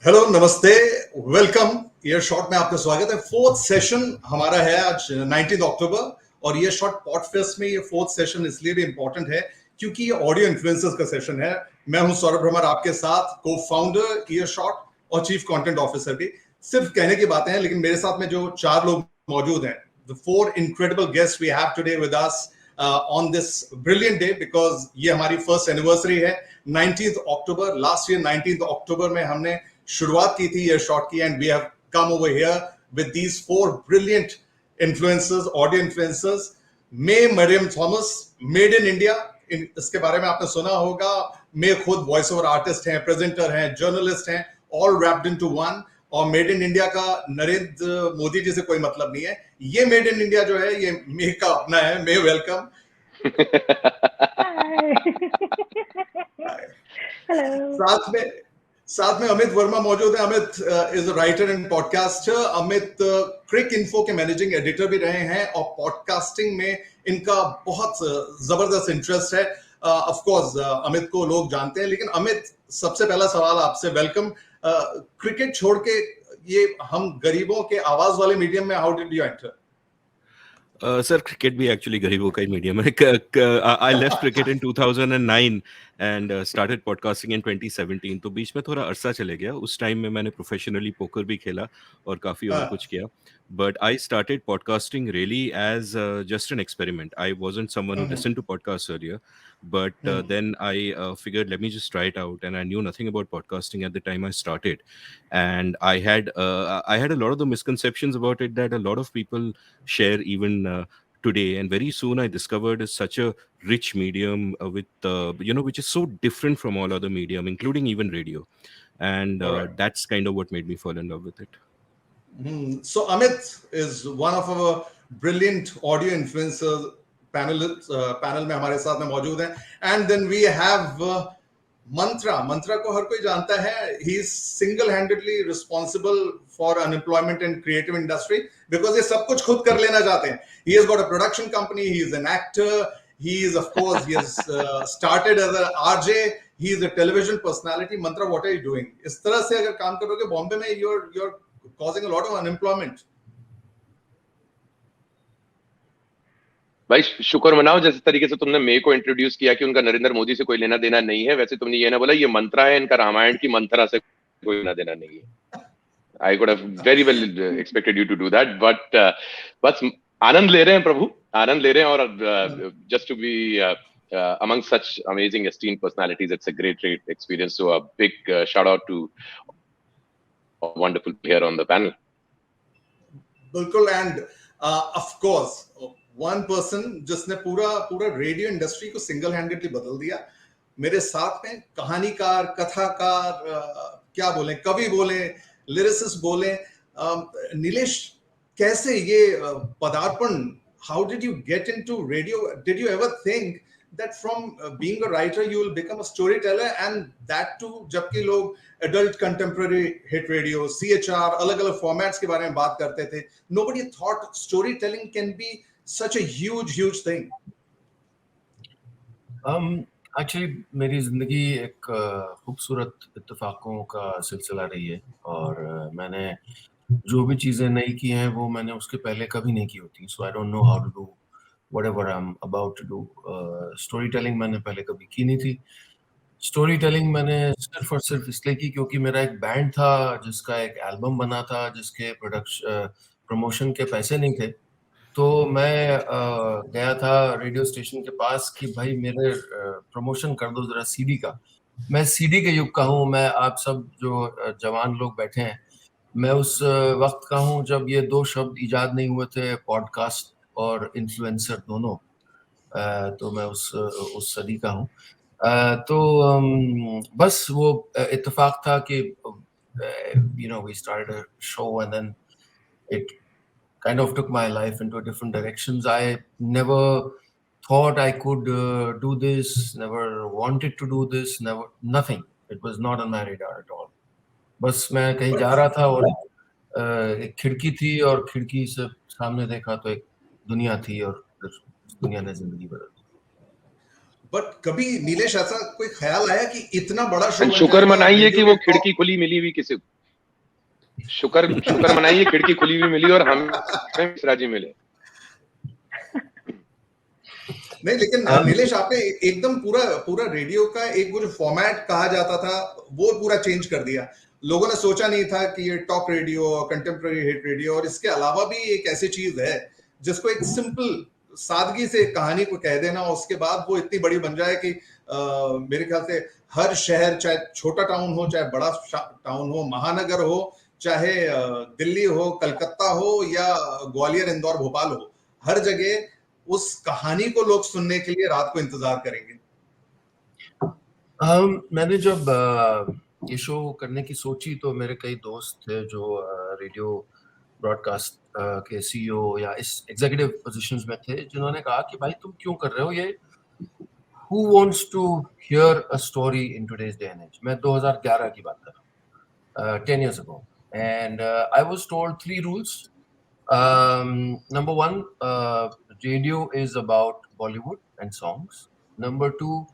Hello, नमस्ते, welcome. Year shot में आपका स्वागत है। फोर्थ सेशन हमारा है आज 19 अक्टूबर और ईयर शॉट पॉडफेस्ट में ये फोर्थ सेशन इसलिए भी इंपॉर्टेंट है क्योंकि ये ऑडियो इन्फ्लुएंसर्स का सेशन है। मैं हूं सौरभ भ्रमर, आपके साथ को फाउंडर ईयर शॉट और चीफ कंटेंट ऑफिसर भी। सिर्फ कहने की बातें हैं, लेकिन मेरे साथ में जो चार लोग मौजूद हैं, the four incredible guest we have today with us on this brilliant day, because ये हमारी फर्स्ट एनिवर्सरी है 19th अक्टूबर। लास्ट ईयर 19th अक्टूबर में हमने शुरुआत की थी ये शॉट की, and we have come over here with these four brilliant influencers, audio influencers. Mae Mariam Thomas, made in India, इसके बारे में आपने सुना होगा। मे खुद वॉइस ओवर आर्टिस्ट हैं, प्रेजेंटर हैं, जर्नलिस्ट हैं, ऑल रैप्ड इनटू वन। और मेड इन इंडिया का नरेंद्र मोदी जी से कोई मतलब नहीं है। ये मेड इन इंडिया जो है, ये मे का अपना है। मे वेलकम। हेलो। साथ में अमित वर्मा मौजूद है। Amit is a writer and podcaster. Amit Cricinfo के मैनेजिंग एडिटर भी रहे हैं और पॉडकास्टिंग में इनका बहुत जबरदस्त इंटरेस्ट है। ऑफ कोर्स अमित को लोग जानते हैं, लेकिन अमित, सबसे पहला सवाल आपसे, वेलकम। क्रिकेट छोड़ के ये हम गरीबों के आवाज वाले मीडियम में how did you enter? Sir, cricket भी एक्चुअली गरीबों का ही मीडियम है। I left cricket in 2009 and started podcasting इन 2017। तो बीच में थोड़ा अरसा चले गया। उस टाइम में मैंने प्रोफेशनली पोकर भी खेला और काफ़ी और कुछ किया। But I started podcasting really as just an experiment. I wasn't someone who listened to podcasts earlier, but then I figured, let me just try it out. And I knew nothing about podcasting at the time I started, and I had a lot of the misconceptions about it that a lot of people share even today. And very soon I discovered it's such a rich medium with which is so different from all other medium, including even radio. And Alright. that's kind of what made me fall in love with it. So Amit is one of our brilliant audio influencers panel में हमारे साथ में मौजूद हैं। And then we have मंत्रा को हर कोई जानता है। He is single-handedly responsible for unemployment in creative industry because ये सब कुछ खुद कर लेना चाहते हैं। He has got a production company. He is an actor. He has started as a RJ. He is a television personality. Mantra, what are you doing? इस तरह से अगर काम करोगे बॉम्बे में, you're causing a lot of unemployment. भाई शुक्र मनाओ, जैसे तरीके से तुमने मे को इंट्रोड्यूस किया कि उनका नरेंद्र मोदी से कोई लेना देना नहीं है, वैसे तुमने ये ना बोला ये मंत्रा है, इनका रामायण की मंत्रा से कोई लेना देना नहीं है। I could have very well expected you to do that, but बस आनंद ले रहे हैं प्रभु, आनंद ले रहे हैं। और just to be among such amazing esteemed personalities, it's a great experience. So a big shout out to wonderful here on the panel. बिल्कुल। End of course one person जिसने पूरा रेडियो इंडस्ट्री को सिंगल हैंडेडली बदल दिया, मेरे साथ में कहानीकार, कथाकार, क्या बोले, कवि बोले, लिरिसिस्ट बोले, नीलेश, कैसे ये पदार्पण, how did you get into radio? Did you ever think that from being a writer you will become a storyteller, and that too जबकि लोग adult contemporary hit radio, CHR, अलग-अलग formats के बारे में बात करते थे, nobody thought storytelling can be such a huge thing. Actually मेरी जिंदगी एक खूबसूरत इत्तेफाकों का सिलसिला रही है, और मैंने जो भी चीजें नई की हैं वो मैंने उसके पहले कभी नहीं की होती। So I don't know how to do whatever I'm about to do. Storytelling मैंने पहले कभी की नहीं थी। Storytelling मैंने सिर्फ और सिर्फ इसलिए की क्योंकि मेरा एक बैंड था जिसका एक एल्बम बना था, जिसके प्रमोशन के पैसे नहीं थे। तो मैं गया था रेडियो स्टेशन के पास कि भाई मेरे प्रमोशन कर दो जरा सीडी का। मैं सीडी के युग का हूँ। मैं आप सब जो जवान लोग बैठे हैं, मैं उस वक्त का हूँ जब ये दो शब्द इजाद नहीं हुए थे, पॉडकास्ट और इन्फ्लुएंसर दोनों। तो मैं उस सदी का हूँ। तो बस वो इत्तेफाक था कि we started a show and then it kind of took my life into different directions. I never thought I could do this, never wanted to do this, nothing. It was not on my radar at all. बस मैं कहीं जा रहा था और एक खिड़की थी और खिड़की से सामने देखा तो एक दुनिया थी और दुनिया ने जिंदगी बदल दी। बट कभी नीलेश ऐसा कोई ख्याल आया कि इतना बड़ा शो शुक्र मनाइए कि वो खिड़की खुली मिली हुई किसी शुक्र मनाइए खिड़की खुली हुई मिली और हमें मिश्रा जी मिले। नहीं, लेकिन नीलेश आपने एकदम पूरा रेडियो का एक वो जो फॉर्मेट कहा जाता था वो पूरा चेंज कर दिया। लोगों ने सोचा नहीं था कि ये top radio, contemporary hit radio और इसके अलावा भी एक ऐसी चीज है जिसको एक सिंपल सादगी से कहानी को कह देना, उसके बाद वो इतनी बड़ी बन जाए कि मेरे ख्याल से हर शहर, चाहे छोटा टाउन हो चाहे बड़ा टाउन हो, महानगर हो चाहे दिल्ली हो, कलकत्ता हो या ग्वालियर, इंदौर, भोपाल हो, हर जगह उस कहानी को लोग सुनने के लिए रात को इंतजार करेंगे। मैंने जब ये शो करने की सोची तो मेरे कई दोस्त थे जो रेडियो ब्रॉडकास्ट के सीईओ या इस एग्जीक्यूटिव पोजीशंस में थे, जिन्होंने कहा कि भाई तुम क्यों कर रहे हो ये, who wants to hear a story in today's day and age। मैं 2011 की बात कर रहा हूँ, 10 years ago, and I was told 3 rules. Number 1, radio is about Bollywood and songs. Number 2,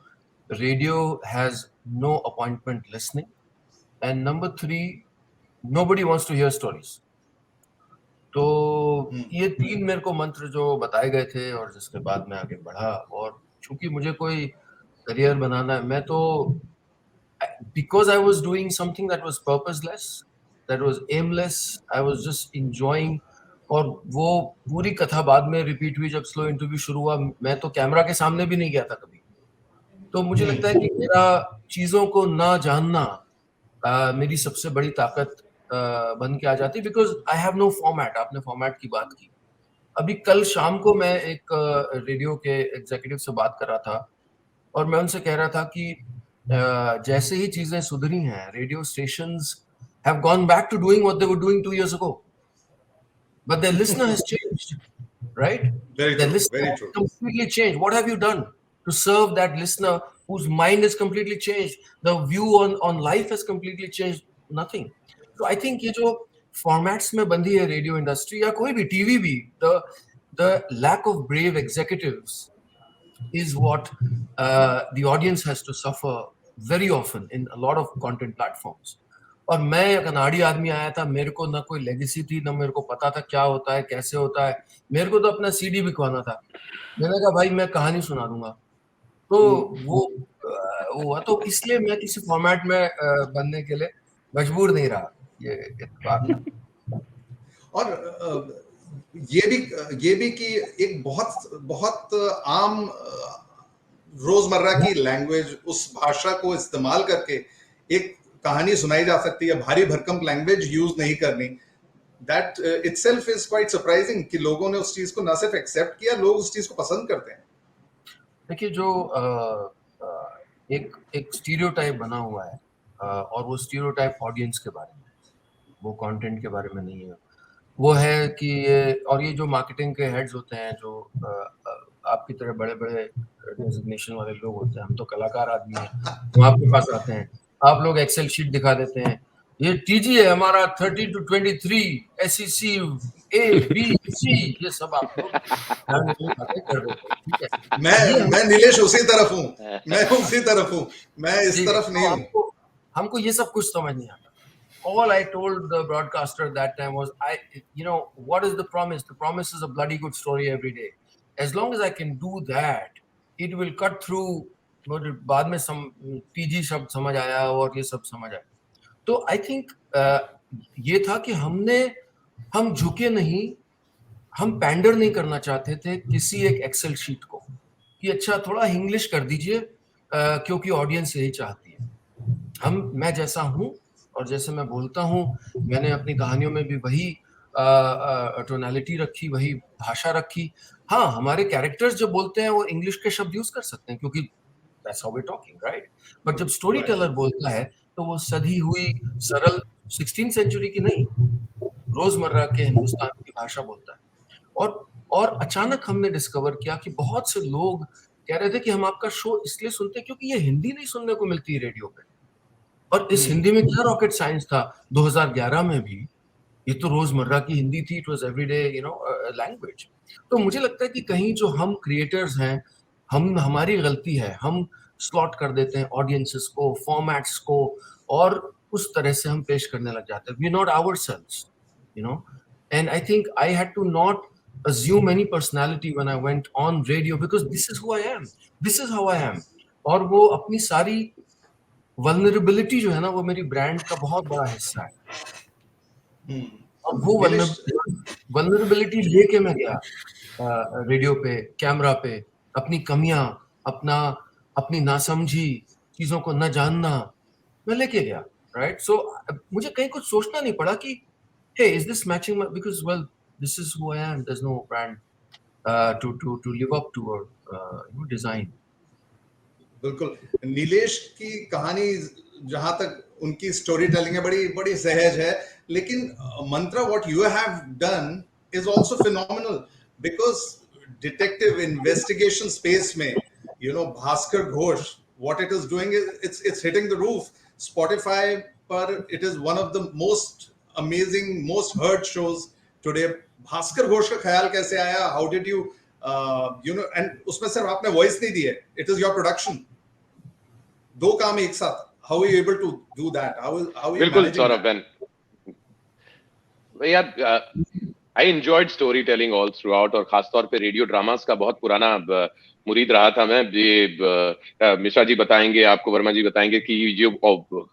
radio has no appointment listening, and number 3, nobody wants to hear stories. तो ये 3 मेरे को मंत्र जो बताए गए थे और जिसके बाद मैं आगे बढ़ा, और चूंकि मुझे कोई करियर बनाना है, मैं तो because I was doing something that was purposeless, that was aimless, I was just enjoying, और वो पूरी कथा बाद में रिपीट हुई जब स्लो इंटरव्यू शुरू हुआ। मैं तो कैमरा के सामने भी नहीं गया था कभी। तो मुझे लगता है कि मेरा चीजों को ना जानना मेरी सबसे बड़ी ताकत बन के आ जाती, because I have no format. आपने फॉर्मेट की बात की, अभी कल शाम को मैं एक रेडियो के एग्जीक्यूटिव से बात कर रहा था और मैं उनसे कह रहा था कि जैसे ही चीजें सुधरी हैं, radio stations have gone back to doing what they were doing 2 years ago, but their listener has changed, right? Very Their true, listener very has true. completely changed. What have you done to serve that listener whose mind is completely changed? The view on life has completely changed. Nothing. So I think ये जो formats में बंधी है radio industry या कोई भी TV भी, the lack of brave executives is what the audience has to suffer very often in a lot of content platforms. और मैं एक अनाड़ी आदमी आया था, मेरे को ना कोई लेगेसी थी, ना मेरे को पता था क्या होता है, कैसे होता है। मेरे को तो अपना सीडी बिकवाना था। मैंने कहा भाई मैं कहानी सुना दूंगा, तो वो हुआ। तो इसलिए मैं किसी फॉर्मेट में बनने के लिए मजबूर नहीं रहा। ये बात है। और ये भी कि एक बहुत आम रोजमर्रा की लैंग्वेज, उस भाषा को इस्तेमाल करके एक कहानी सुनाई जा सकती है, भारी भरकम लैंग्वेज यूज नहीं करनी। That itself is quite surprising कि लोगों ने उस चीज को ना सिर्फ एक्सेप्ट किया, लोग उस चीज को पसंद करते हैं। देखिए, जो एक स्टीरियोटाइप बना हुआ है, और वो स्टीरियोटाइप ऑडियंस के बारे में, वो कंटेंट के बारे में नहीं है। वो है कि ये जो मार्केटिंग के हेड्स होते हैं, जो आपकी तरह बड़े-बड़े डेजिग्नेशन वाले लोग होते हैं, हम तो कलाकार आदमी हैं, वो आपके पास आते हैं, आप लोग एक्सेल शीट दिखा देते हैं, ये टीजी है हमारा 30 to 23 SEC ABC, ये सब आप लोग बातें कर रहे हैं, ठीक है। मैं नीलेश उसी तरफ हूँ, मैं इस तरफ नहीं हूँ। हमको ये सब कुछ समझ नहीं आता। All I told the broadcaster that time was, what is the promise? The promise is a bloody good story every day. As long as I can do that, it will cut through. बाद में PG शब्द समझ आया और ये सब समझ आया। तो I think ये था कि हम झुके नहीं, हम पैंडर नहीं करना चाहते थे किसी एक एक्सेल शीट को कि अच्छा थोड़ा इंग्लिश कर दीजिए, क्योंकि ऑडियंस यही चाहती है। मैं जैसा हूँ और जैसे मैं बोलता हूँ, मैंने अपनी कहानियों में भी वही टोनैलिटी रखी, वही भाषा रखी। हाँ, हमारे कैरेक्टर्स जो बोलते हैं वो इंग्लिश के शब्द यूज कर सकते हैं, क्योंकि that's how we're talking, right? But जब स्टोरी टेलर बोलता है तो वो सधी हुई सरल 16th सेंचुरी की नहीं, रोजमर्रा के हिंदुस्तान की भाषा बोलता है। और अचानक हमने डिस्कवर किया कि बहुत से लोग कह रहे थे कि हम आपका शो इसलिए सुनते हैं क्योंकि ये हिंदी नहीं सुनने को मिलती है रेडियो पे। और इस हिंदी में क्या रॉकेट साइंस था 2011 में भी, ये तो रोजमर्रा की हिंदी थी, इट वाज एवरीडे लैंग्वेज। तो मुझे लगता है कि कहीं जो हम क्रिएटर्स हैं, हमारी गलती है, हम स्लॉट कर देते हैं ऑडियंसेस को, फॉर्मेट्स को, और उस तरह से हम पेश करने लग जाते हैं. We not ourselves, you know. And I think I had to not assume any personality when I went on radio, because this is who I am, this is how I am. और वो अपनी सारी vulnerability जो है ना, वो मेरी brand का बहुत बड़ा हिस्सा है. और वो नीलेश, vulnerability लेके मैं गया रेडियो पे, कैमरा पे, अपनी कमियां, अपनी नासमझी, चीजों को न जानना, मैं लेके गया, राइट. सो मुझे कहीं कुछ सोचना नहीं पड़ा कि hey, is this matching my, because well, this is who I am. There's no brand to live up to or design. बिल्कुल. नीलेश की कहानी जहां तक उनकी स्टोरी टेलिंग है, बड़ी बड़ी सहज है, लेकिन Mantra what you have done is also phenomenal, because detective investigation space में Bhaskar Ghosh, what it is doing, it's hitting the roof. Spotify पर it is one of the most amazing, most heard shows today. Bhaskar Ghosh का ख्याल कैसे आया? How did you and उसमें सिर्फ आपने voice नहीं दी है, it is your production. दो काम एक साथ. How are you able to do that? How are you बिल्कुल managing सौरभ that? यार, I enjoyed storytelling all throughout, और खासतौर पे रेडियो ड्रामास का बहुत पुराना मुरीद रहा था मैं. ये मिश्रा जी बताएंगे, आपको वर्मा जी बताएंगे कि जो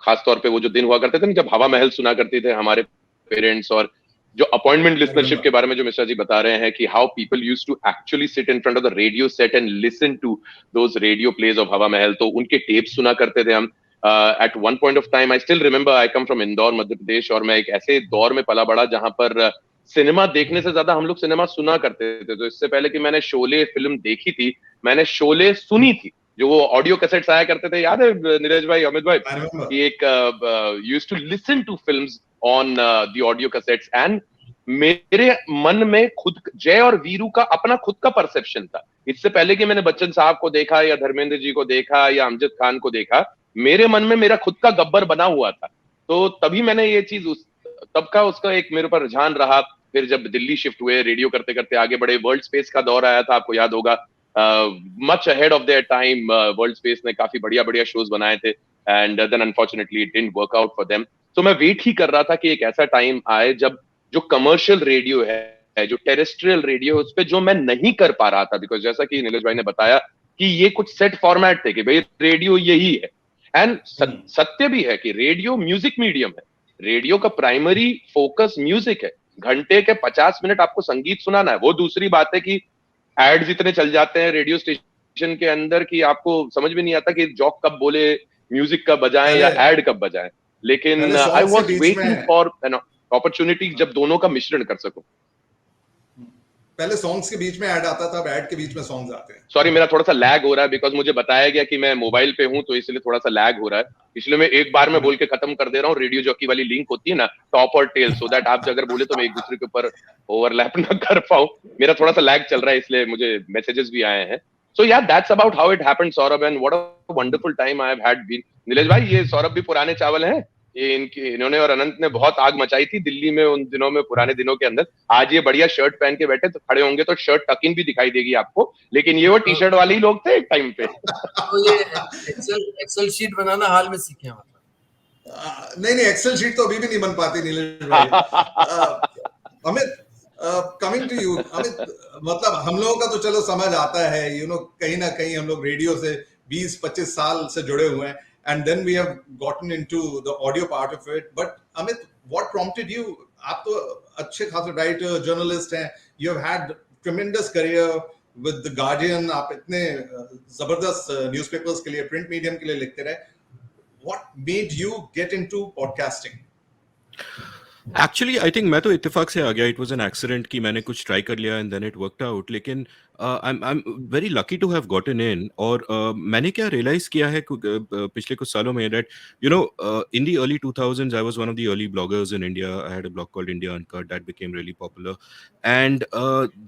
खासतौर पे वो जो दिन हुआ करते थे ना, जब हवा महल सुना करते थे हमारे पेरेंट्स, और जो अपॉइंटमेंट लिसनरशिप के बारे में जो मिश्रा जी बता रहे हैं कि how people used to actually sit in front of the radio set and listen to those radio plays of Hawa Mahal. तो उनके टेप सुना करते थे हम. At one point of time, I still remember, I come from Indore, Madhya Pradesh, और मैं एक ऐसे दौर में पला बड़ा जहां पर सिनेमा देखने से ज्यादा हम लोग सिनेमा सुना करते थे. तो इससे पहले कि मैंने शोले फिल्म देखी थी, मैंने शोले सुनी थी, जो वो ऑडियो कैसेट्स आया करते थे. याद है नीरज भाई, अमित भाई, कि एक used to listen to films on the audio cassettes. And मेरे मन में खुद जय और वीरू का अपना खुद का परसेप्शन था. इससे पहले कि मैंने बच्चन साहब को देखा या धर्मेंद्र जी को देखा या अमजद खान को देखा, मेरे मन में मेरा खुद का गब्बर बना हुआ था. तो तभी मैंने ये चीज तब का उसका एक मेरे ऊपर रुझान रहा. फिर जब दिल्ली शिफ्ट हुए, रेडियो करते करते आगे बढ़े, वर्ल्ड स्पेस का दौर आया था, आपको याद होगा. Much ahead of their time world space ने काफी बढ़िया बढ़िया शोज बनाए थे, and then unfortunately it didn't work out for them. तो मैं वेट ही कर रहा था कि एक ऐसा टाइम आए जब जो कमर्शियल रेडियो है, जो टेरेस्ट्रियल रेडियो, उस पर जो मैं नहीं कर पा रहा था, बिकॉज जैसा कि नीरज भाई ने बताया कि ये कुछ सेट फॉर्मेट थे कि भाई रेडियो यही है. एंड सत्य भी है कि रेडियो म्यूजिक मीडियम है. रेडियो का प्राइमरी फोकस म्यूजिक है. घंटे के 50 मिनट आपको संगीत सुनाना है. वो दूसरी बात है कि एड्स इतने चल जाते हैं रेडियो स्टेशन के अंदर कि आपको समझ में नहीं आता कि जॉक कब बोले, म्यूजिक कब बजाएं या एड कब बजाएं. लेकिन I was waiting for an opportunity जब दोनों का मिश्रण कर सकूं. पहले सॉन्ग्स के बीच में ऐड आता था, अब ऐड के बीच में सॉन्ग्स आते हैं. सॉरी, मेरा थोड़ा सा लैग हो रहा है, बिकॉज मुझे बताया गया कि मैं मोबाइल पे हूं, तो इसलिए थोड़ा सा लैग हो रहा है. इसलिए मैं एक बार में बोल के खत्म कर दे रहा हूँ. रेडियो जॉकी वाली लिंक होती है ना, टॉप और टेल, सो दैट आप अगर बोले तो मैं एक दूसरे के ऊपर ओवरलैप ना कर पाऊं. मेरा थोड़ा सा लैग चल रहा है, इसलिए मुझे मैसेजेस भी आए हैं. So yeah that's about how it happened, Saurabh, and what a wonderful time I have had been. Nilesh भाई, ये सौरभ भी पुराने चावल हैं. ये इन्होंने और अनंत ने बहुत आग मचाई थी दिल्ली में उन दिनों में, पुराने दिनों के अंदर. आज ये बढ़िया शर्ट पहन के बैठे तो खड़े होंगे तो शर्ट टक इन भी दिखाई देगी आपको, लेकिन ये वो टी शर्ट वाले ही लोग थे एक टाइम पे. तो ये एक्सेल शीट बनाना हाल में सीखे हैं मतलब. नहीं, एक्सेल शीट तो अभी भी नहीं बन पाती नीलेश भाई. Amit, coming to you. Amit, मतलब हम लोगों का तो चलो समझ आता है, कहीं ना कहीं हम लोग रेडियो से 20-25 साल से जुड़े हुए हैं, and then we have gotten into the audio part of it. But Amit, what prompted you? आप तो अच्छे खासे राइटर, जर्नलिस्ट हैं. You have had tremendous career with the Guardian. आप इतने जबरदस्त न्यूज़पेपर्स के लिए, प्रिंट मीडियम के लिए लिखते रहे. What made you get into podcasting? Actually I think मैं तो इत्तेफाक से आ गया. इट वाज एन एक्सीडेंट कि मैंने कुछ ट्राई कर लिया and then it worked out. लेकिन I am very lucky to have gotten in. और मैंने क्या रियलाइज किया है पिछले कुछ सालों में that in the early 2000s I was one of the early bloggers in India. I had a blog called India uncut that became really popular. And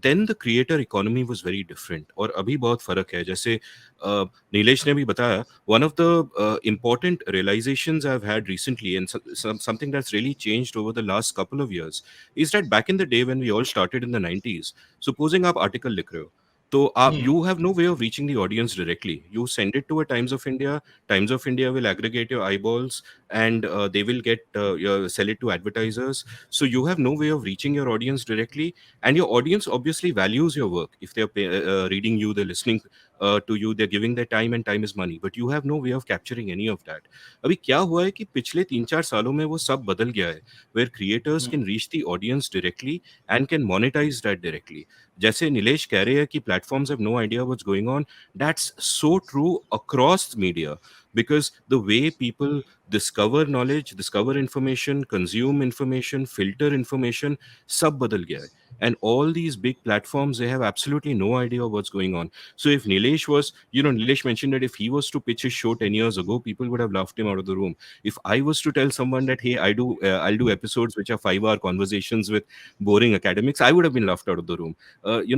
then the creator economy was very different. और अभी बहुत फर्क है. जैसे नीलेश ने भी बताया, one of the important realizations I've had recently, and something that's really changed over the last couple of years, is that back in the day when we all started in the 90s, supposing आप article लिख रहे हो, तो आप you have no way of reaching the audience directly. You send it to a Times of India. Times of India will aggregate your eyeballs and they will sell it to advertisers. So you have no way of reaching your audience directly, and your audience obviously values your work. If they're reading you, they're listening to you, they're giving their time, and time is money. But you have no way of capturing any of that. अभी क्या हुआ है कि पिछले 3-4 सालों में वो सब बदल गया है, where creators can reach the audience directly and can monetize that directly. जैसे नीलेश कह रहे हैं कि platforms have no idea what's going on, that's so true across media, because the way people discover knowledge, discover information, consume information, filter information, सब बदल गया है. And all these big platforms, they have absolutely no idea what's going on. So if Nilesh was, Nilesh mentioned that if he was to pitch his show 10 years ago, people would have laughed him out of the room. If I was to tell someone that, hey, I'll do episodes which are 5-hour conversations with boring academics, I would have been laughed out of the room.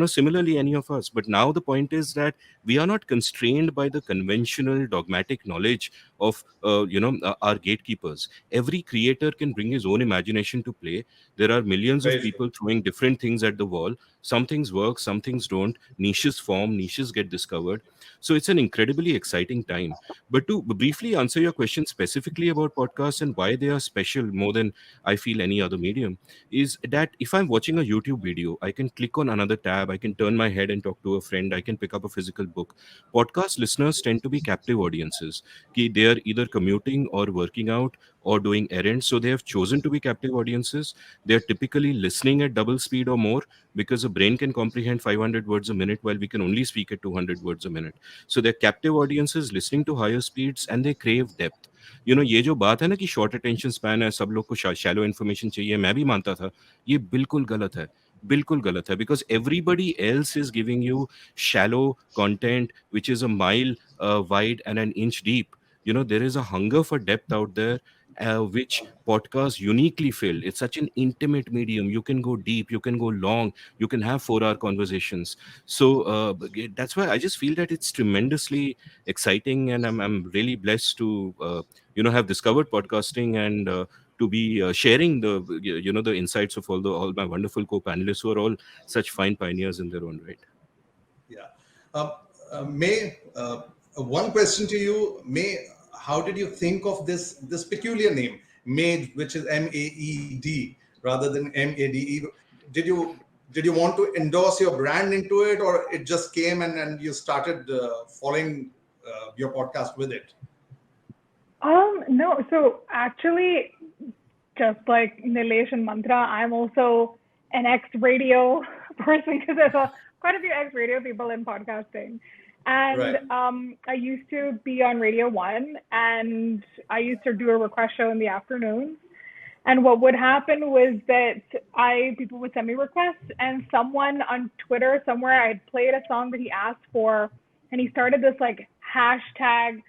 Similarly, any of us. But now the point is that we are not constrained by the conventional dogmatic knowledge of our gatekeepers. Every creator can bring his own imagination to play. There are millions of Very true. people throwing different things at the wall. Some things work, some things don't. Niches form, niches get discovered. So it's an incredibly exciting time. But to briefly answer your question specifically about podcasts and why they are special more than I feel any other medium, is that if I'm watching a YouTube video, I can click on another tab, I can turn my head and talk to a friend, I can pick up a physical book. Podcast listeners tend to be captive audiences. They are either commuting or working out or doing errands, so they have chosen to be captive audiences. They are typically listening at double speed or more, because the brain can comprehend 500 words a minute while we can only speak at 200 words a minute. So they're captive audiences listening to higher speeds, and they crave depth. ये जो बात है ना कि short attention span है, सब लोग को शैलो इन्फॉर्मेशन चाहिए, मैं भी मानता था, ये बिल्कुल गलत है. बिल्कुल गलत है, because everybody else is giving you shallow content which is a mile wide and an inch deep. There is a hunger for depth out there, which podcasts uniquely fill. It's such an intimate medium. You can go deep, you can go long, you can have 4-hour conversations. So that's why I just feel that it's tremendously exciting, and I'm really blessed to have discovered podcasting and to be sharing the insights of all my wonderful co-panelists who are all such fine pioneers in their own right. Yeah. May, one question to you, May, how did you think of this peculiar name, Made, which is M-A-E-D rather than M-A-D-E? Did you want to endorse your brand into it, or it just came and you started following your podcast with it? No. So actually, just like Nilesh and Mantra, I'm also an ex-radio person, because there's quite a few ex-radio people in podcasting. And Right. I used to be on Radio 1, and I used to do a request show in the afternoons. And what would happen was that people would send me requests, and someone on Twitter somewhere, I had played a song that he asked for, and he started this like hashtag,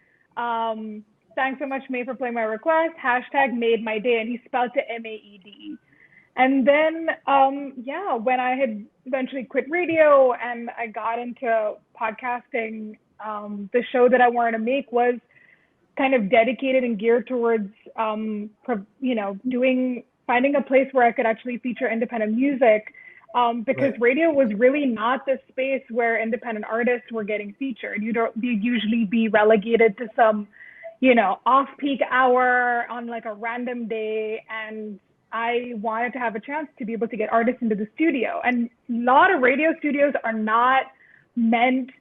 thanks so much, May, for playing my request, hashtag made my day, and he spelled it M-A-E-D. And then, when I had eventually quit radio and I got into podcasting, the show that I wanted to make was kind of dedicated and geared towards, finding a place where I could actually feature independent music, because Right. radio was really not the space where independent artists were getting featured. You'd usually be relegated to some, off-peak hour on like a random day, and I wanted to have a chance to be able to get artists into the studio. And a lot of radio studios are not meant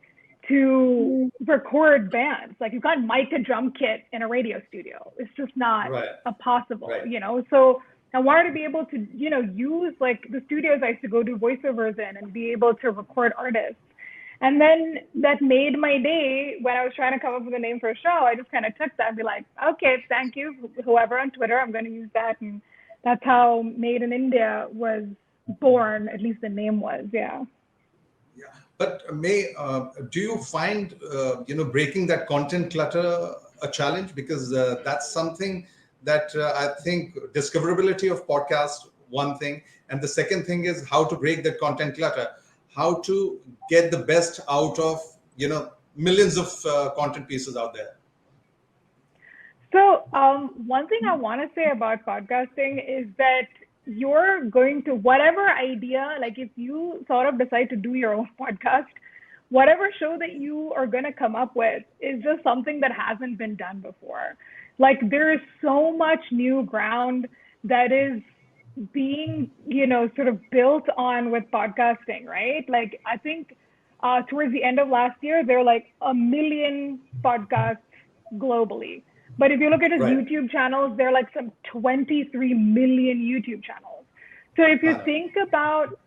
to record bands. Like, you can't mic a drum kit in a radio studio. It's just not Right. possible, Right. So I wanted to be able to, use like the studios I used to go do voiceovers in and be able to record artists. And then that made my day. When I was trying to come up with a name for a show, I just kind of took that and be like, okay, thank you, whoever on Twitter, I'm going to use that. And that's how Made in India was born, at least the name was, yeah. Yeah. But May, do you find breaking that content clutter a challenge? Because that's something that I think discoverability of podcast, one thing, and the second thing is how to break that content clutter, how to get the best out of millions of content pieces out there. So one thing I want to say about podcasting is that you're going to, whatever idea, like if you sort of decide to do your own podcast, whatever show that you are going to come up with is just something that hasn't been done before. Like there is so much new ground that is being, sort of built on with podcasting, right? Like I think towards the end of last year, there are like 1 million podcasts globally. But if you look at his YouTube channels, there are like some 23 million YouTube channels. So if you think about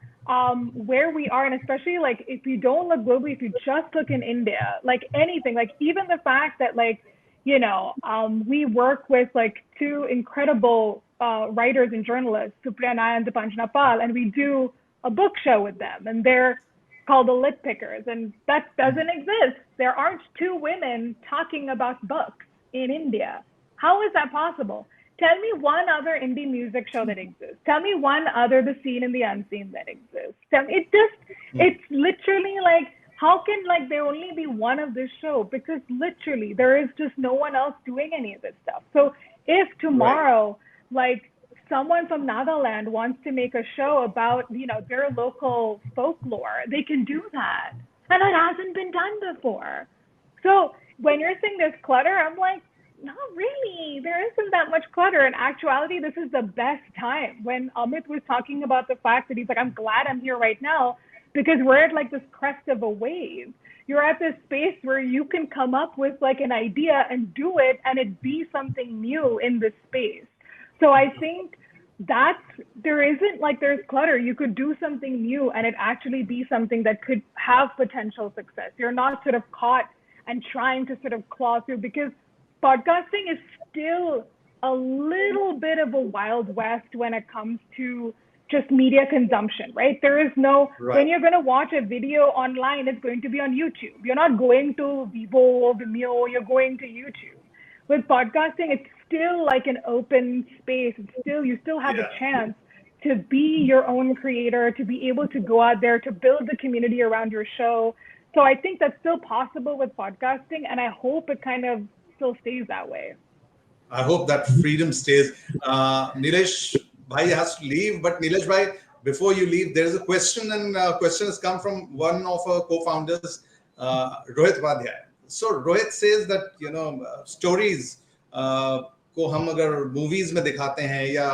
where we are, and especially like if you don't look globally, if you just look in India, like anything, like even the fact that like, we work with like two incredible writers and journalists, Supriya Naya and Dipanjana Pal, and we do a book show with them, and they're called the Lit Pickers, and that doesn't exist. There aren't two women talking about books in India. How is that possible? Tell me one other indie music show that exists. Tell me one other The Seen and the Unseen that exists. It's literally like, how can like there only be one of this show? Because literally there is just no one else doing any of this stuff. So if tomorrow, like someone from Nagaland wants to make a show about, their local folklore, they can do that. And it hasn't been done before. So when you're saying there's clutter, I'm like, not really. There isn't that much clutter. In actuality, this is the best time. When Amit was talking about the fact that he's like, I'm glad I'm here right now because we're at like this crest of a wave. You're at this space where you can come up with like an idea and do it and it be something new in this space. So I think that there isn't like there's clutter. You could do something new and it actually be something that could have potential success. You're not sort of caught and trying to sort of claw through, because podcasting is still a little bit of a wild west when it comes to just media consumption, right? There is no, when you're going to watch a video online, it's going to be on YouTube. You're not going to Vivo or Vimeo, you're going to YouTube. With podcasting, it's still like an open space. It's still, you still have a chance to be your own creator, to be able to go out there, to build the community around your show. So I think that's still possible with podcasting, and I hope it kind of still stays that way. I hope that freedom stays. Nilesh Bhai has to leave, but Nilesh Bhai, before you leave, there is a question, and question has come from one of our co-founders, Rohit Vadhyay. So Rohit says that stories को हम अगर movies में दिखाते हैं या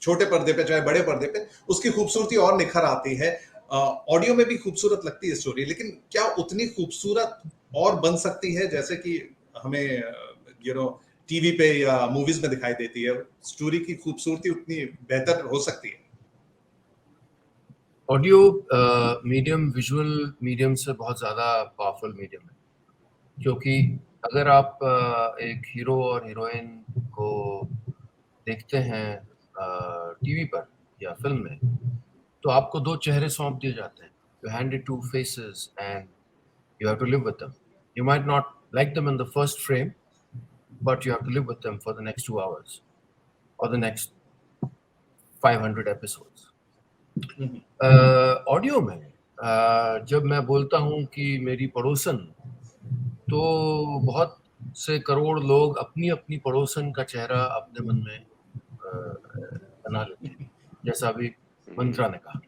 छोटे पर्दे पे चाहे बड़े पर्दे पे, उसकी खूबसूरती और निखर आती है. ऑडियो में भी खूबसूरत लगती है स्टोरी, लेकिन क्या उतनी खूबसूरत और बन सकती है जैसे कि हमें टीवी पे या मूवीज में दिखाई देती है? स्टोरी की खूबसूरती उतनी बेहतर हो सकती है? ऑडियो मीडियम विजुअल मीडियम से बहुत ज़्यादा पावरफुल मीडियम है, क्योंकि अगर आप एक हीरो और हीरोइन को देखते हैं टीवी पर या फिल्म में, तो आपको दो चेहरे सौंप दिए जाते हैं. You handed two faces and you have to live with them. You might not like them in the first frame, but you have to live with them for the next 2 hours or the next 500 episodes. Audio में जब मैं बोलता हूँ कि मेरी पड़ोसन, तो बहुत से करोड़ लोग अपनी अपनी पड़ोसन का चेहरा अपने मन में बना लेते हैं, जैसा अभी मंत्रा ने कहा.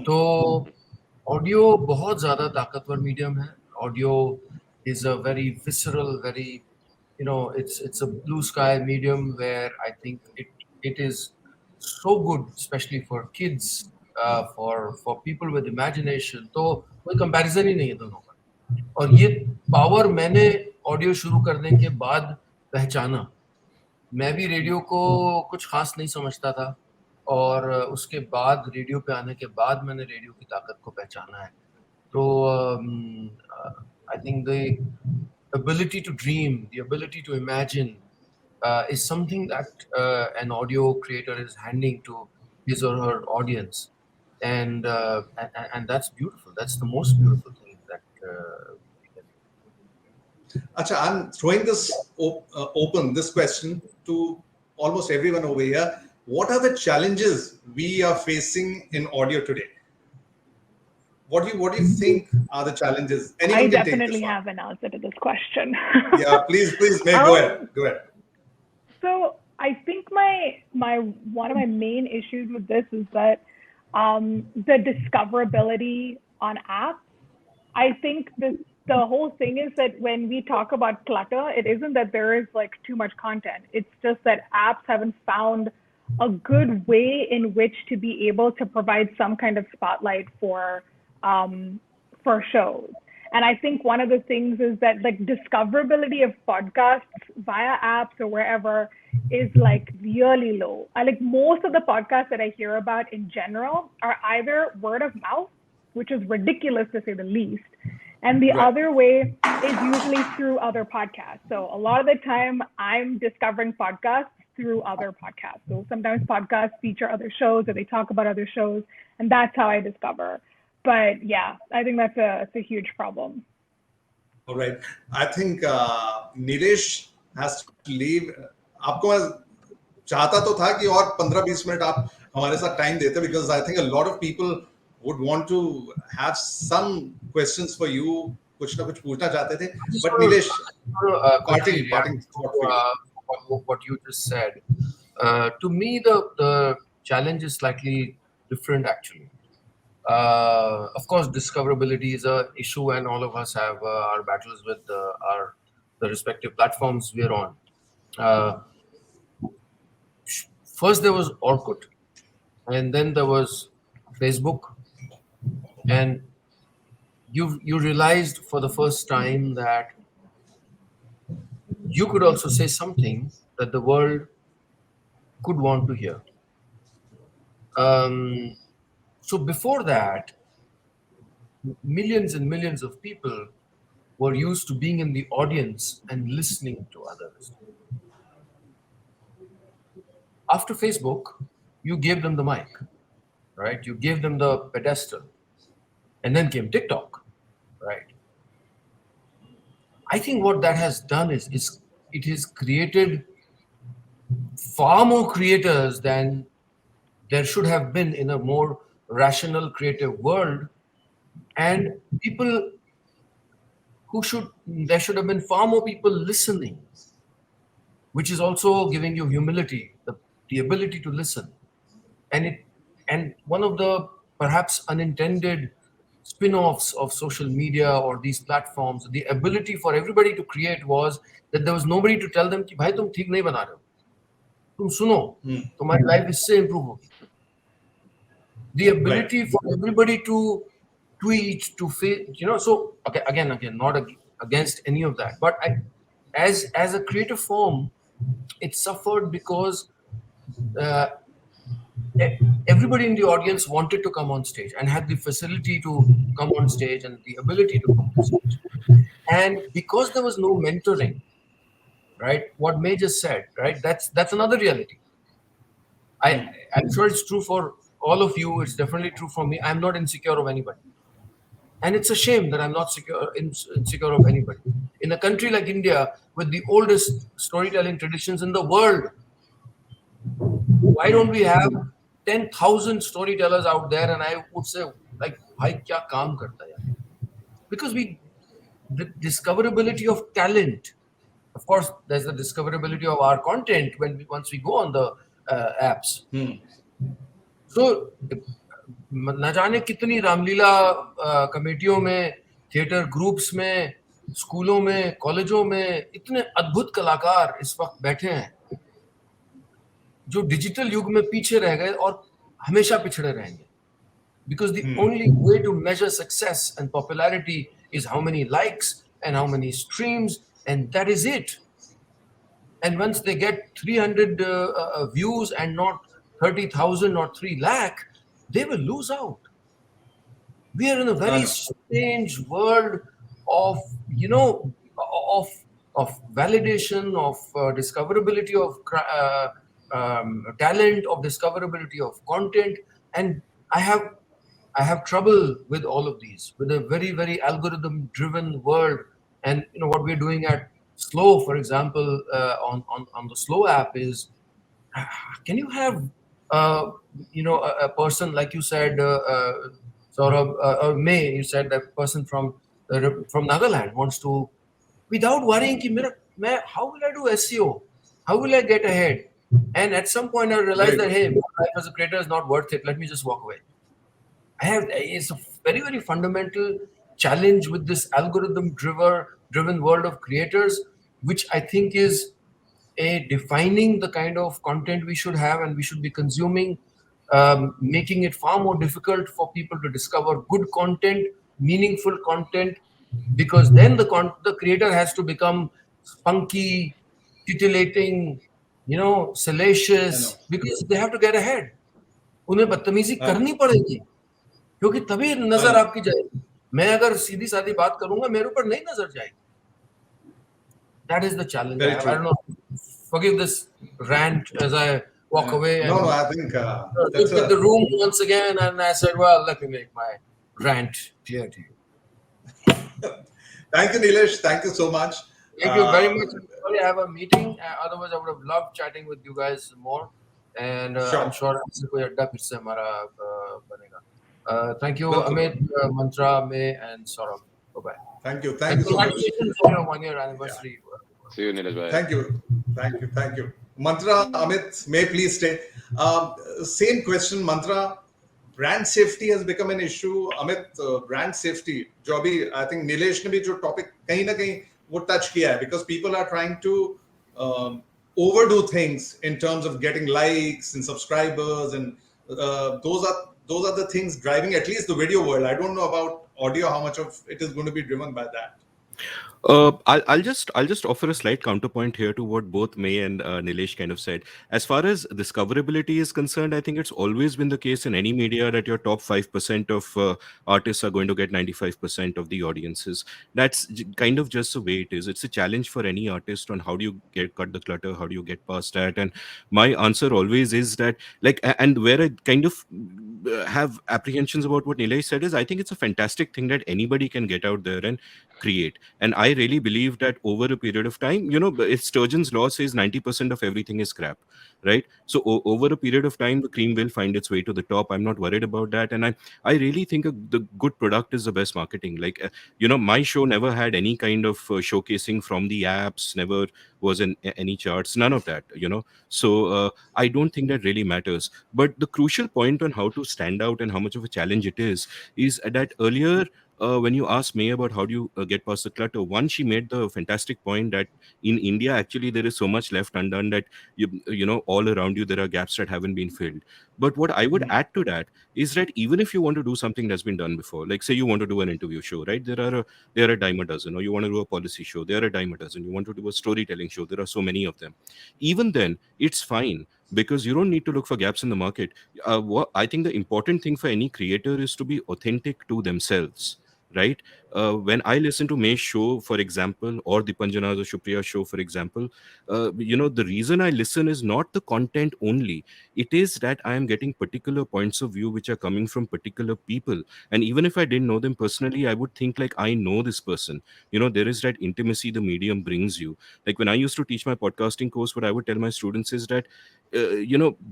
तो ऑडियो बहुत ज़्यादा ताकतवर मीडियम है. Audio is a very visceral, very, it's a blue sky medium where I think it is so good, especially for kids, for people with imagination. तो कोई comparison ही नहीं है दोनों का. और ये पावर मैंने ऑडियो शुरू करने के बाद पहचाना. मैं भी रेडियो को कुछ खास नहीं समझता था, और उसके बाद रेडियो पे आने के बाद मैंने रेडियो की ताकत को पहचाना है. तो I think the ability to dream, the ability to imagine is something that an audio creator is handing to his or her audience, and that's beautiful. That's the most beautiful thing that we can do. Acha, I'm throwing this open, this question to almost everyone over here. What are the challenges we are facing in audio today? What do you think are the challenges? Anyone I can definitely take this have an answer to this question. Yeah, please, Meg, go ahead. So I think my one of my main issues with this is that the discoverability on apps I think the whole thing is that when we talk about clutter, it isn't that there is like too much content. It's just that apps haven't found a good way in which to be able to provide some kind of spotlight for shows. And I think one of the things is that like discoverability of podcasts via apps or wherever is like really low. Like most of the podcasts that I hear about in general are either word of mouth, which is ridiculous to say the least. And the other way is usually through other podcasts. So a lot of the time I'm discovering podcasts through other podcasts. So sometimes podcasts feature other shows or they talk about other shows, and that's how I discover. But yeah, I think that's a huge problem. All right. I think Nilesh has to leave. आपको मैं चाहता तो था कि और 15-20 minute आप हमारे साथ टाइम देते, because I think a lot of people would want to have some questions for you. कुछ ना कुछ पूछना चाहते थे. But Nilesh, parting thought for you. What you just said. To me, the challenge is slightly different, actually. Of course, discoverability is an issue, and all of us have our battles with the respective platforms we're on. First, there was Orkut, and then there was Facebook, and you realized for the first time that you could also say something that the world could want to hear. So before that, millions and millions of people were used to being in the audience and listening to others. After Facebook, you gave them the mic, right? You gave them the pedestal. And then came TikTok, right? I think what that has done is it has created far more creators than there should have been in a more rational, creative world. And people there should have been far more people listening, which is also giving you humility, the ability to listen. And one of the perhaps unintended spin-offs of social media or these platforms, the ability for everybody to create was that there was nobody to tell them कि भाई तुम ठीक नहीं बना रहे हो, तुम सुनो, तुम्हारी life इससे improve होगी. The ability for everybody to tweet, to so okay, again, not against any of that, but as a creative form, it suffered because everybody in the audience wanted to come on stage and had the facility to come on stage and the ability to come on stage. And because there was no mentoring, right, what May just said, right, that's another reality. I'm sure it's true for all of you. It's definitely true for me. I'm not insecure of anybody. And it's a shame that I'm not insecure of anybody. In a country like India, with the oldest storytelling traditions in the world, why don't we have 10,000 storytellers out there? And I would say, like, bhai kya kaam karta hai? Because the discoverability of talent, of course, there's the discoverability of our content once we go on the apps. So, न जाने कितनी रामलीला कमेटियों में, theatre groups में, स्कूलों में, कॉलेजों में इतने अद्भुत कलाकार इस वक्त बैठे हैं जो डिजिटल युग में पीछे रह गए और हमेशा पिछड़े रहेंगे. Because the only way to measure success and popularity is how many likes and how many streams, and that is it. And once they get 300 views and not 30,000 or 3 lakh, they will lose out. We are in a very strange world of, of validation, of discoverability of talent, of discoverability of content. And I have trouble with all of these, with a very, very algorithm-driven world. And what we're doing at Slow, for example, on the Slow app is, can you have a person like you said, Saurabh, May, you said that person from Nagaland wants to, without worrying, how will I do SEO? How will I get ahead? And at some point I realized that, hey, my life as a creator is not worth it. Let me just walk away. It's a very, very fundamental challenge with this algorithm-driven world of creators, which I think is defining the kind of content we should have and we should be consuming, making it far more difficult for people to discover good content, meaningful content, because then the creator has to become spunky, titillating, salacious, because they have to get ahead. उन्हें बदतमीजी करनी पड़ेगी, क्योंकि तभी नजर आपकी जाएगी. मैं अगर सीधी सादी बात करूंगा, मेरे ऊपर नहीं नजर जाएगी. That is the challenge. I don't know. Forgive this rant as I walk away. No, I think looked at the room once again, and I said, "Well, let me make my rant clear to you." Thank you, Nilesh. Thank you so much. Thank you very much. Sorry, I have a meeting. Otherwise, I would have loved chatting with you guys more. And I'm sure इससे कोई अड्डा फिर से हमारा बनेगा. Thank you, Amit, Mantra, May, and Saurabh. Bye-bye. Thank you so much. Congratulations on your 1-year anniversary. See you, Nilesh bhai. Thank you. Mantra, Amit, May, please stay. Same question, Mantra. Brand safety has become an issue. Amit, brand safety, जो अभी I think Nilesh ने भी जो topic कहीं ना कहीं वो touch किया है, because people are trying to overdo things in terms of getting likes and subscribers, and those are the things driving at least the video world. I don't know about audio, how much of it is going to be driven by that. I'll just offer a slight counterpoint here to what both May and Nilesh kind of said. As far as discoverability is concerned, I think it's always been the case in any media that your top 5% of artists are going to get 95% of the audiences. That's kind of just the way it is. It's a challenge for any artist on how do you cut the clutter, how do you get past that. And my answer always is that, like, and where I kind of have apprehensions about what Nilesh said is, I think it's a fantastic thing that anybody can get out there and create. And I really believe that over a period of time, if Sturgeon's law says 90% of everything is crap, right? So over a period of time, the cream will find its way to the top. I'm not worried about that. And I really think the good product is the best marketing. Like, my show never had any kind of showcasing from the apps, never was in any charts, none of that, So I don't think that really matters. But the crucial point on how to stand out and how much of a challenge it is that earlier, when you asked May about how do you get past the clutter, one, she made the fantastic point that in India, actually, there is so much left undone that, all around you, there are gaps that haven't been filled. But what I would add to that is that even if you want to do something that's been done before, like say you want to do an interview show, right? There are a dime a dozen, or you want to do a policy show, there are a dime a dozen. You want to do a storytelling show, there are so many of them. Even then, it's fine, because you don't need to look for gaps in the market. What I think the important thing for any creator is to be authentic to themselves, right? When I listen to May's show, for example, or Dipanjana's or Shupriya's show, for example, the reason I listen is not the content only. It is that I am getting particular points of view which are coming from particular people. And even if I didn't know them personally, I would think like, I know this person. There is that intimacy the medium brings you. Like when I used to teach my podcasting course, what I would tell my students is that,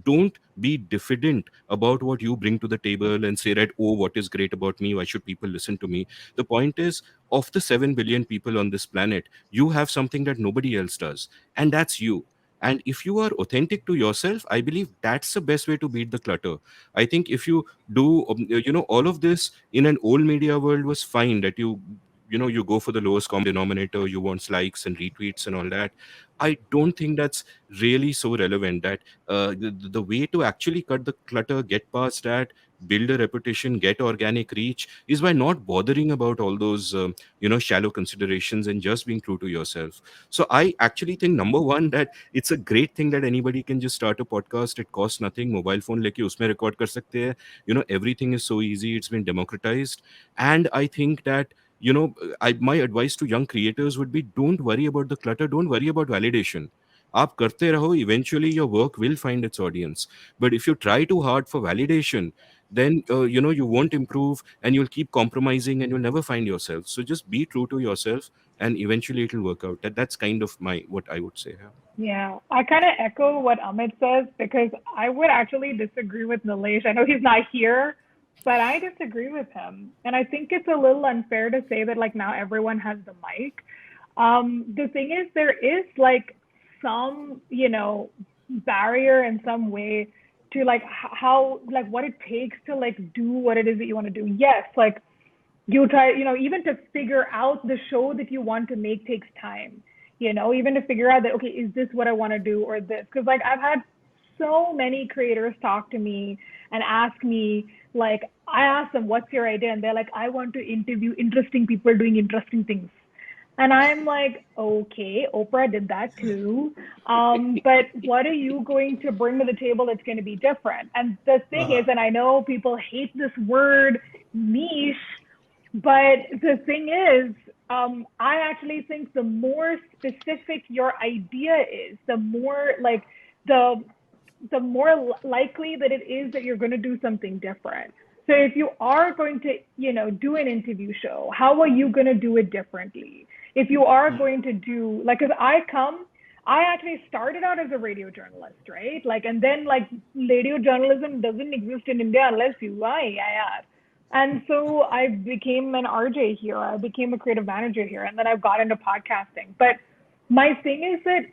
don't be diffident about what you bring to the table and say that, oh, what is great about me? Why should people listen to me? The point is, of the 7 billion people on this planet, you have something that nobody else does, and that's you. And if you are authentic to yourself, I believe that's the best way to beat the clutter. I think if you do, all of this in an old media world was fine, that you go for the lowest common denominator, you want likes and retweets and all that. I don't think that's really so relevant. That the way to actually cut the clutter, get past that, build a reputation, get organic reach, is by not bothering about all those shallow considerations and just being true to yourself. So I actually think, number one, that it's a great thing that anybody can just start a podcast. It costs nothing. Mobile phone leke usme record kar sakte hai. Everything is so easy. It's been democratized. And I think that my advice to young creators would be, don't worry about the clutter, don't worry about validation. आप करते रहो, eventually your work will find its audience. But if you try too hard for validation, then you won't improve, and you'll keep compromising, and you'll never find yourself. So just be true to yourself, and eventually it'll work out. That's kind of what I would say. Yeah, I kind of echo what Amit says, because I would actually disagree with Nilesh. I know he's not here, but I disagree with him. And I think it's a little unfair to say that like now everyone has the mic. The thing is, there is like some, barrier in some way to like how, like what it takes to like do what it is that you want to do. Yes, like you try, even to figure out the show that you want to make takes time. Even to figure out that, okay, is this what I want to do or this? Because like I've had so many creators talk to me and ask me, like, I ask them, what's your idea? And they're like, I want to interview interesting people doing interesting things. And I'm like, okay, Oprah did that too. But what are you going to bring to the table that's going to be different? And the thing is, and I know people hate this word niche, but the thing is, I actually think the more specific your idea is, the more like the more likely that it is that you're going to do something different. So if you are going to, do an interview show, how are you going to do it differently? If you are going to do, like, because I actually started out as a radio journalist, right? Like, and then like radio journalism doesn't exist in India unless you are AIR. And so I became an RJ here. I became a creative manager here, and then I've got into podcasting. But my thing is that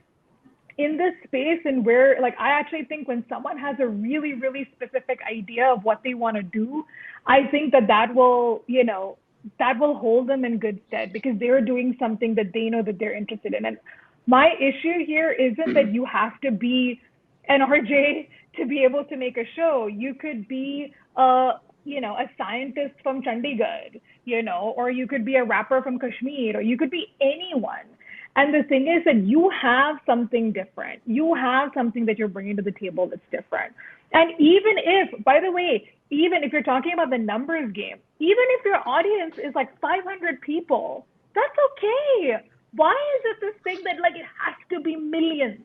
in this space, and where, like, I actually think when someone has a really, really specific idea of what they want to do, I think that will, that will hold them in good stead because they're doing something that they know that they're interested in. And my issue here isn't that you have to be an RJ to be able to make a show. You could be a scientist from Chandigarh, or you could be a rapper from Kashmir, or you could be anyone. And the thing is that you have something different. You have something that you're bringing to the table that's different. And even if, by the way, even if you're talking about the numbers game, even if your audience is like 500 people, that's okay. Why is it this thing that like it has to be millions?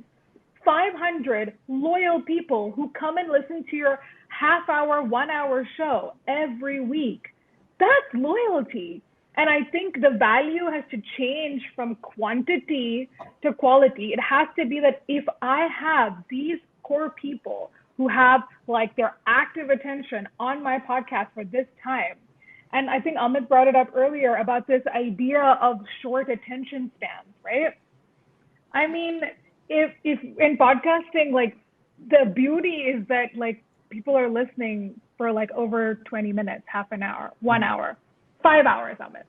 500 loyal people who come and listen to your half-hour, 1-hour show every week. That's loyalty. And I think the value has to change from quantity to quality. It has to be that if I have these core people who have like their active attention on my podcast for this time, and I think Amit brought it up earlier about this idea of short attention spans, right? I mean, if in podcasting, like the beauty is that like people are listening for like over 20 minutes, half an hour, 1 hour. 5 hours of it.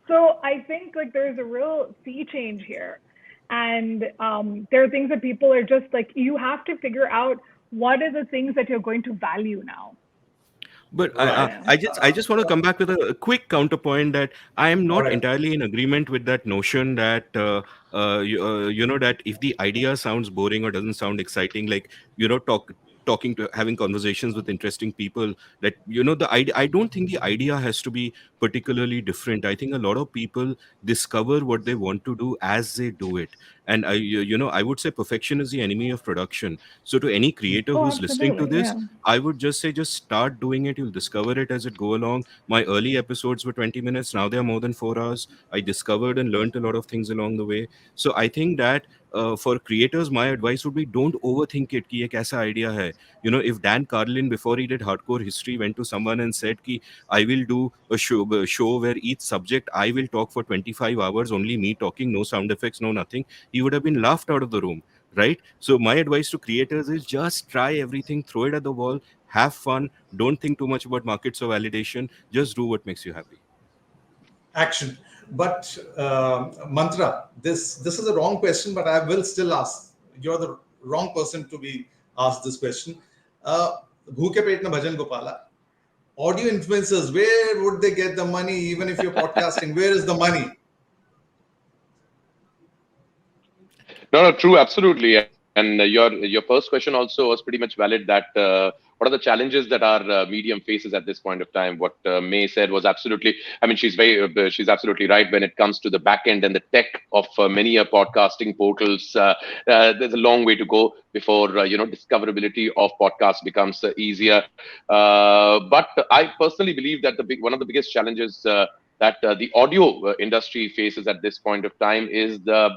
So I think like there's a real sea change here. And there are things that people are just like, you have to figure out what are the things that you're going to value now. But I just want to come back with a quick counterpoint that I am not entirely in agreement with that notion that that if the idea sounds boring or doesn't sound exciting, like having conversations with interesting people, that the idea, I don't think the idea has to be particularly different. I think a lot of people discover what they want to do as they do it. And I would say perfection is the enemy of production. So to any creator who's listening to this, I would just say, just start doing it. You'll discover it as it go along. My early episodes were 20 minutes. Now they are more than 4 hours. I discovered and learned a lot of things along the way. So I think that for creators, my advice would be, don't overthink it ki ye kaisa idea hai. If Dan Carlin, before he did Hardcore History, went to someone and said ki I will do a show where each subject I will talk for 25 hours, only me talking, no sound effects, no nothing, he would have been laughed out of the room, right? So my advice to creators is just try everything, throw it at the wall, have fun, don't think too much about markets or validation, just do what makes you happy. Action. But Mantra, this is a wrong question, but I will still ask. You're the wrong person to be asked this question. Bhuke Pet na Bhajan Gopala. Audio influencers, where would they get the money? Even if you're podcasting, where is the money? No, true, absolutely. And your first question also was pretty much valid, that what are the challenges that our medium faces at this point of time? What May said was absolutely, I mean, she's absolutely right when it comes to the back end and the tech of many podcasting portals. There's a long way to go before, discoverability of podcasts becomes easier. But I personally believe that one of the biggest challenges that the audio industry faces at this point of time is the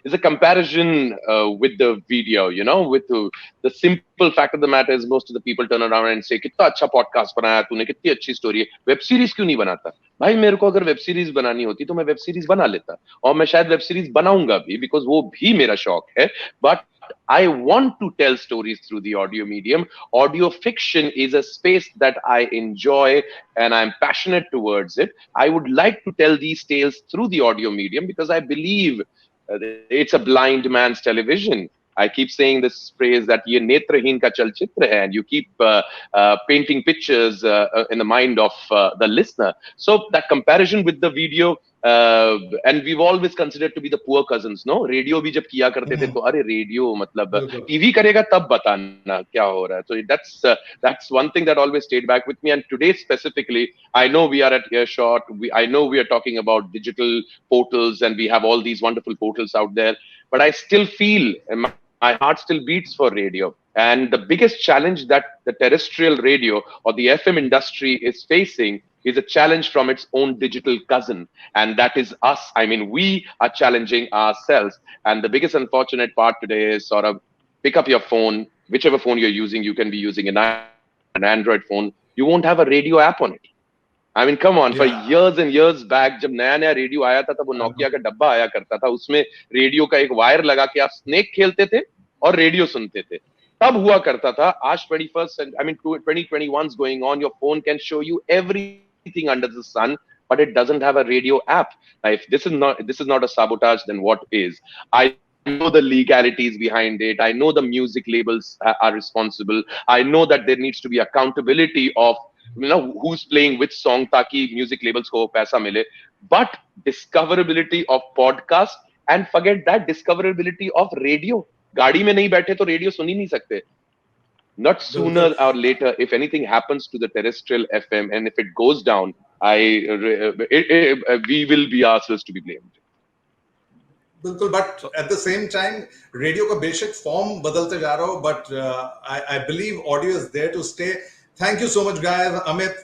is a comparison with the video, with the simple fact of the matter is most of the people turn around and say कितना अच्छा podcast बनाया तूने, कितनी अच्छी story है, web series क्यों नहीं बनाता? भाई मेरे को अगर वेब सीरीज बनानी होती तो मैं वेब सीरीज बना लेता, और मैं शायद वेब सीरीज बनाऊंगा भी, बिकॉज वो भी मेरा शौक है. But I want to tell stories through the audio medium. Audio fiction is a space that I enjoy and I'm passionate towards it. I would like to tell these tales through the audio medium because I believe it's a blind man's television. I keep saying this phrase that ye netrahin ka chalchitra hai, and you keep painting pictures in the mind of the listener. So that comparison with the video, and we've always considered to be the poor cousins, no? Radio bhi jab kiya karte the, to अरे radio matlab TV karega tab batana kya ho raha hai. So that's one thing that always stayed back with me. And today specifically, I know we are at Earshot. I know we are talking about digital portals, and we have all these wonderful portals out there. But I still feel my heart still beats for radio. And the biggest challenge that the terrestrial radio or the FM industry is facing is a challenge from its own digital cousin. And that is us. I mean, we are challenging ourselves. And the biggest unfortunate part today is sort of pick up your phone, whichever phone you're using. You can be using an Android phone. You won't have a radio app on it. I mean, come on, for years and years back, जब नया radio आया था तब वो Nokia का डब्बा आया करता था, उसमें रेडियो का एक वायर लगा के आप स्नेक खेलते थे और रेडियो सुनते थे, तब हुआ करता था. आज 2021 is going on, your phone can show you everything under the sun, but it doesn't have a radio app. Now, if this is not a sabotage, then what is? I know the legalities behind it. I know the music labels are responsible. I know that there needs to be accountability of who's playing which song ताकि music labels को पैसा मिले. But discoverability of podcast, and forget that, discoverability of radio. गाड़ी में नहीं बैठे तो radio सुन ही नहीं सकते. Not sooner or later, if anything happens to the terrestrial FM and if it goes down, we will be ourselves to be blamed. बिल्कुल, but at the same time radio का बेशक फॉर्म बदलते जा रहा हो, but I believe audio is there to stay. Thank you so much guys. Amit,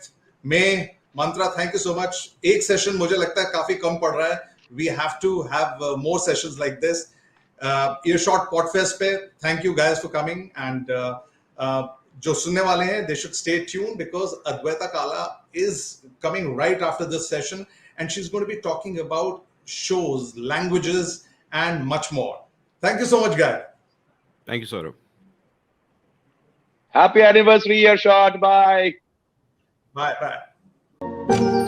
मैं, Mantra, thank you so much. एक session मुझे लगता है काफी कम पड़ रहा है. We have to have more sessions like this. Earshot Podfest पे thank you guys for coming. And जो सुनने वाले हैं, they should stay tuned because Adwaita Kala is coming right after this session, and she's going to be talking about shows, languages, and much more. Thank you so much, guys. Thank you, Saurabh. Happy anniversary, Earshot. Bye. Bye.